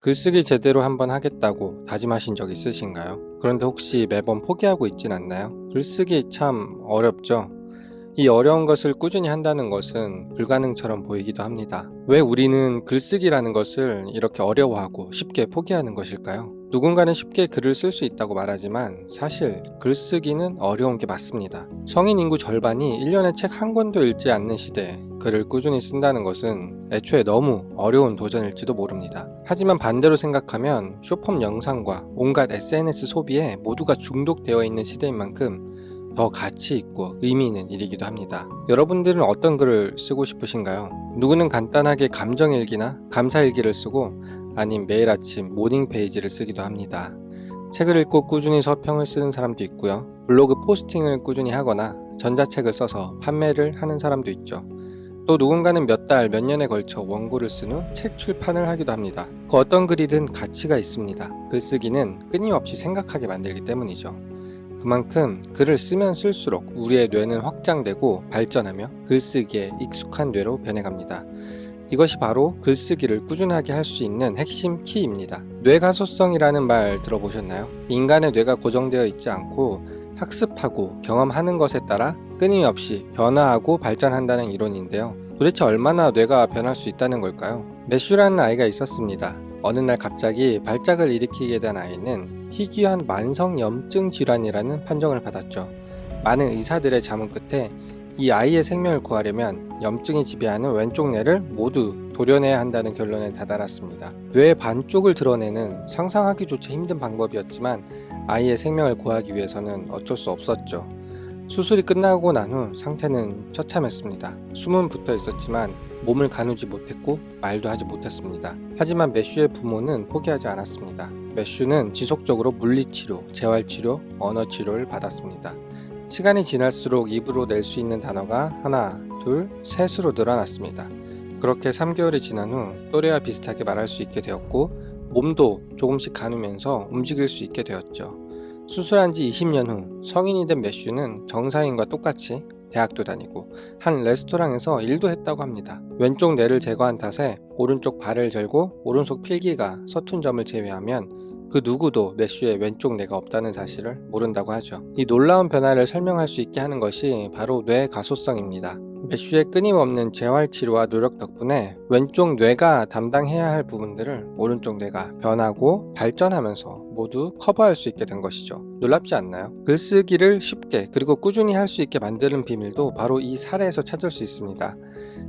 글쓰기 제대로 한번 하겠다고 다짐하신 적 있으신가요? 그런데 혹시 매번 포기하고 있진 않나요? 글쓰기 참 어렵죠? 이 어려운 것을 꾸준히 한다는 것은 불가능처럼 보이기도 합니다. 왜 우리는 글쓰기라는 것을 이렇게 어려워하고 쉽게 포기하는 것일까요? 누군가는 쉽게 글을 쓸 수 있다고 말하지만 사실 글쓰기는 어려운 게 맞습니다. 성인 인구 절반이 1년에 책 한 권도 읽지 않는 시대에 글을 꾸준히 쓴다는 것은 애초에 너무 어려운 도전일지도 모릅니다. 하지만 반대로 생각하면 쇼폼 영상과 온갖 SNS 소비에 모두가 중독되어 있는 시대인 만큼 더 가치 있고 의미 있는 일이기도 합니다. 여러분들은 어떤 글을 쓰고 싶으신가요? 누구는 간단하게 감정일기나 감사일기를 쓰고 아님 매일 아침 모닝 페이지를 쓰기도 합니다. 책을 읽고 꾸준히 서평을 쓰는 사람도 있고요. 블로그 포스팅을 꾸준히 하거나 전자책을 써서 판매를 하는 사람도 있죠. 또 누군가는 몇 달, 몇 년에 걸쳐 원고를 쓴 후 책 출판을 하기도 합니다. 그 어떤 글이든 가치가 있습니다. 글쓰기는 끊임없이 생각하게 만들기 때문이죠. 그만큼 글을 쓰면 쓸수록 우리의 뇌는 확장되고 발전하며 글쓰기에 익숙한 뇌로 변해갑니다. 이것이 바로 글쓰기를 꾸준하게 할 수 있는 핵심 키입니다. 뇌가소성이라는 말 들어보셨나요? 인간의 뇌가 고정되어 있지 않고 학습하고 경험하는 것에 따라 끊임없이 변화하고 발전한다는 이론인데요. 도대체 얼마나 뇌가 변할 수 있다는 걸까요? 매슈라는 아이가 있었습니다. 어느 날 갑자기 발작을 일으키게 된 아이는 희귀한 만성염증 질환이라는 판정을 받았죠. 많은 의사들의 자문 끝에 이 아이의 생명을 구하려면 염증이 지배하는 왼쪽 뇌를 모두 도려내야 한다는 결론에 다다랐습니다. 뇌의 반쪽을 드러내는 상상하기조차 힘든 방법이었지만 아이의 생명을 구하기 위해서는 어쩔 수 없었죠. 수술이 끝나고 난 후 상태는 처참했습니다. 숨은 붙어 있었지만 몸을 가누지 못했고 말도 하지 못했습니다. 하지만 매슈의 부모는 포기하지 않았습니다. 매슈는 지속적으로 물리치료, 재활치료, 언어치료를 받았습니다. 시간이 지날수록 입으로 낼 수 있는 단어가 하나, 둘, 셋으로 늘어났습니다. 그렇게 3개월이 지난 후 또래와 비슷하게 말할 수 있게 되었고 몸도 조금씩 가누면서 움직일 수 있게 되었죠. 수술한 지 20년 후 성인이 된 매슈는 정상인과 똑같이 대학도 다니고 한 레스토랑에서 일도 했다고 합니다. 왼쪽 뇌를 제거한 탓에 오른쪽 발을 절고 오른손 필기가 서툰 점을 제외하면 그 누구도 매슈의 왼쪽 뇌가 없다는 사실을 모른다고 하죠. 이 놀라운 변화를 설명할 수 있게 하는 것이 바로 뇌 가소성입니다. 매슈의 끊임없는 재활치료와 노력 덕분에 왼쪽 뇌가 담당해야 할 부분들을 오른쪽 뇌가 변하고 발전하면서 모두 커버할 수 있게 된 것이죠. 놀랍지 않나요? 글쓰기를 쉽게 그리고 꾸준히 할 수 있게 만드는 비밀도 바로 이 사례에서 찾을 수 있습니다.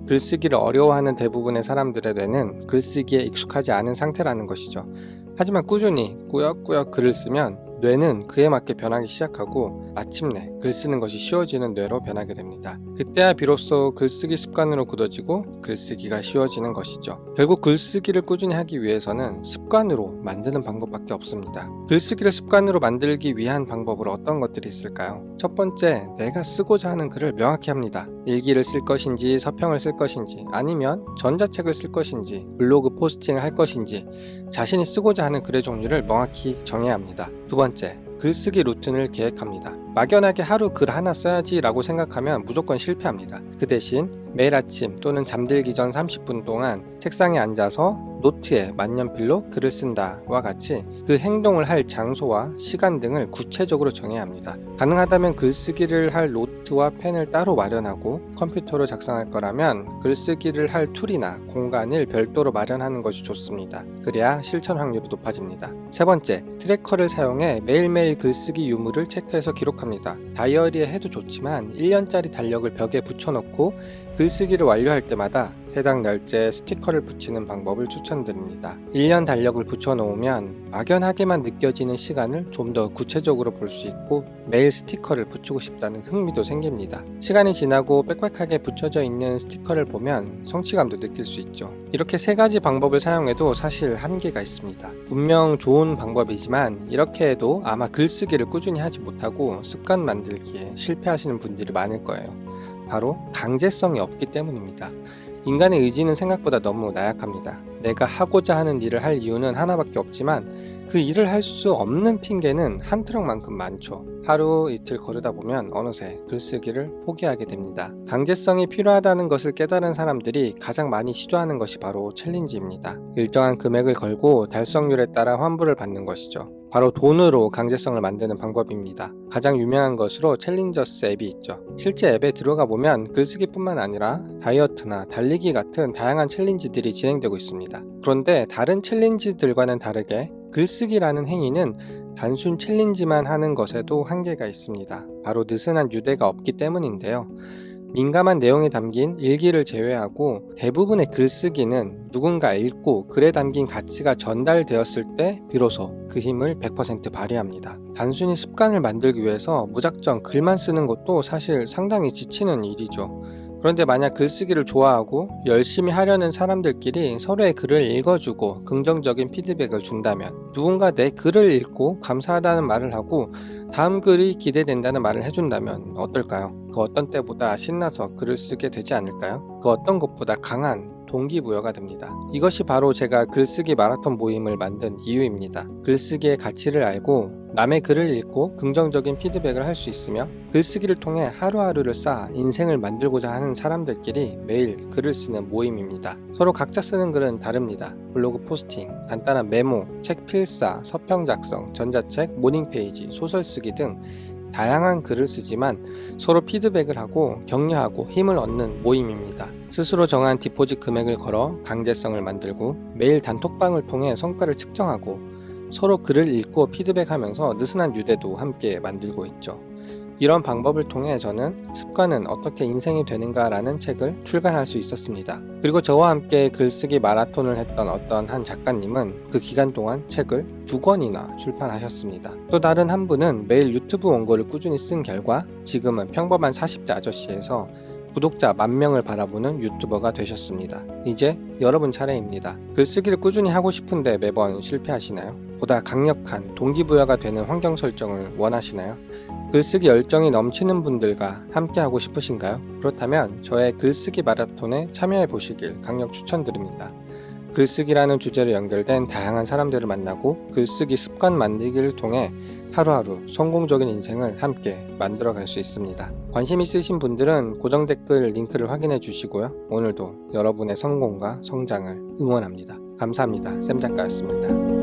글쓰기를 어려워하는 대부분의 사람들의 뇌는 글쓰기에 익숙하지 않은 상태라는 것이죠. 하지만 꾸준히 꾸역꾸역 글을 쓰면 뇌는 그에 맞게 변하기 시작하고 마침내 글 쓰는 것이 쉬워지는 뇌로 변하게 됩니다. 그때야 비로소 글쓰기 습관으로 굳어지고 글쓰기가 쉬워지는 것이죠. 결국 글쓰기를 꾸준히 하기 위해서는 습관으로 만드는 방법밖에 없습니다. 글쓰기를 습관으로 만들기 위한 방법은 어떤 것들이 있을까요? 첫 번째, 내가 쓰고자 하는 글을 명확히 합니다. 일기를 쓸 것인지 서평을 쓸 것인지 아니면 전자책을 쓸 것인지 블로그 포스팅을 할 것인지 자신이 쓰고자 하는 글의 종류를 명확히 정해야 합니다. 두 번째, 글쓰기 루틴을 계획합니다. 막연하게 하루 글 하나 써야지 라고 생각하면 무조건 실패합니다. 그 대신 매일 아침 또는 잠들기 전 30분 동안 책상에 앉아서 노트에 만년필로 글을 쓴다와 같이 그 행동을 할 장소와 시간 등을 구체적으로 정해야 합니다. 가능하다면 글쓰기를 할 노트와 펜을 따로 마련하고 컴퓨터로 작성할 거라면 글쓰기를 할 툴이나 공간을 별도로 마련하는 것이 좋습니다. 그래야 실천 확률이 높아집니다. 세 번째, 트래커를 사용해 매일매일 글쓰기 유무를 체크해서 기록합니다. 다이어리에 해도 좋지만 1년짜리 달력을 벽에 붙여놓고 글쓰기를 완료할 때마다 해당 날짜에 스티커를 붙이는 방법을 추천드립니다. 1년 달력을 붙여놓으면 막연하게만 느껴지는 시간을 좀 더 구체적으로 볼 수 있고 매일 스티커를 붙이고 싶다는 흥미도 생깁니다. 시간이 지나고 빽빽하게 붙여져 있는 스티커를 보면 성취감도 느낄 수 있죠. 이렇게 세 가지 방법을 사용해도 사실 한계가 있습니다. 분명 좋은 방법이지만 이렇게 해도 아마 글쓰기를 꾸준히 하지 못하고 습관 만들기에 실패하시는 분들이 많을 거예요. 바로 강제성이 없기 때문입니다. 인간의 의지는 생각보다 너무 나약합니다. 내가 하고자 하는 일을 할 이유는 하나밖에 없지만 그 일을 할 수 없는 핑계는 한 트럭만큼 많죠. 하루 이틀 거르다 보면 어느새 글쓰기를 포기하게 됩니다. 강제성이 필요하다는 것을 깨달은 사람들이 가장 많이 시도하는 것이 바로 챌린지입니다. 일정한 금액을 걸고 달성률에 따라 환불을 받는 것이죠. 바로 돈으로 강제성을 만드는 방법입니다. 가장 유명한 것으로 챌린저스 앱이 있죠. 실제 앱에 들어가 보면 글쓰기뿐만 아니라 다이어트나 달리기 같은 다양한 챌린지들이 진행되고 있습니다. 그런데 다른 챌린지들과는 다르게 글쓰기라는 행위는 단순 챌린지만 하는 것에도 한계가 있습니다. 바로 느슨한 유대가 없기 때문인데요. 민감한 내용이 담긴 일기를 제외하고 대부분의 글쓰기는 누군가 읽고 글에 담긴 가치가 전달되었을 때 비로소 그 힘을 100% 발휘합니다. 단순히 습관을 만들기 위해서 무작정 글만 쓰는 것도 사실 상당히 지치는 일이죠. 그런데 만약 글쓰기를 좋아하고 열심히 하려는 사람들끼리 서로의 글을 읽어주고 긍정적인 피드백을 준다면, 누군가 내 글을 읽고 감사하다는 말을 하고 다음 글이 기대된다는 말을 해준다면 어떨까요? 그 어떤 때보다 신나서 글을 쓰게 되지 않을까요? 그 어떤 것보다 강한 동기부여가 됩니다. 이것이 바로 제가 글쓰기 마라톤 모임을 만든 이유입니다. 글쓰기의 가치를 알고 남의 글을 읽고 긍정적인 피드백을 할 수 있으며 글쓰기를 통해 하루하루를 쌓아 인생을 만들고자 하는 사람들끼리 매일 글을 쓰는 모임입니다. 서로 각자 쓰는 글은 다릅니다. 블로그 포스팅, 간단한 메모, 책 필사, 서평 작성, 전자책, 모닝페이지, 소설 쓰기 등 다양한 글을 쓰지만 서로 피드백을 하고 격려하고 힘을 얻는 모임입니다. 스스로 정한 디포짓 금액을 걸어 강제성을 만들고 매일 단톡방을 통해 성과를 측정하고 서로 글을 읽고 피드백하면서 느슨한 유대도 함께 만들고 있죠. 이런 방법을 통해 저는 습관은 어떻게 인생이 되는가라는 책을 출간할 수 있었습니다. 그리고 저와 함께 글쓰기 마라톤을 했던 어떤 한 작가님은 그 기간 동안 책을 2권이나 출판하셨습니다. 또 다른 한 분은 매일 유튜브 원고를 꾸준히 쓴 결과 지금은 평범한 40대 아저씨에서 구독자 10,000명을 바라보는 유튜버가 되셨습니다. 이제 여러분 차례입니다. 글쓰기를 꾸준히 하고 싶은데 매번 실패하시나요? 보다 강력한 동기부여가 되는 환경 설정을 원하시나요? 글쓰기 열정이 넘치는 분들과 함께하고 싶으신가요? 그렇다면 저의 글쓰기 마라톤에 참여해 보시길 강력 추천드립니다. 글쓰기라는 주제로 연결된 다양한 사람들을 만나고 글쓰기 습관 만들기를 통해 하루하루 성공적인 인생을 함께 만들어갈 수 있습니다. 관심 있으신 분들은 고정 댓글 링크를 확인해 주시고요. 오늘도 여러분의 성공과 성장을 응원합니다. 감사합니다. 쌤작가였습니다.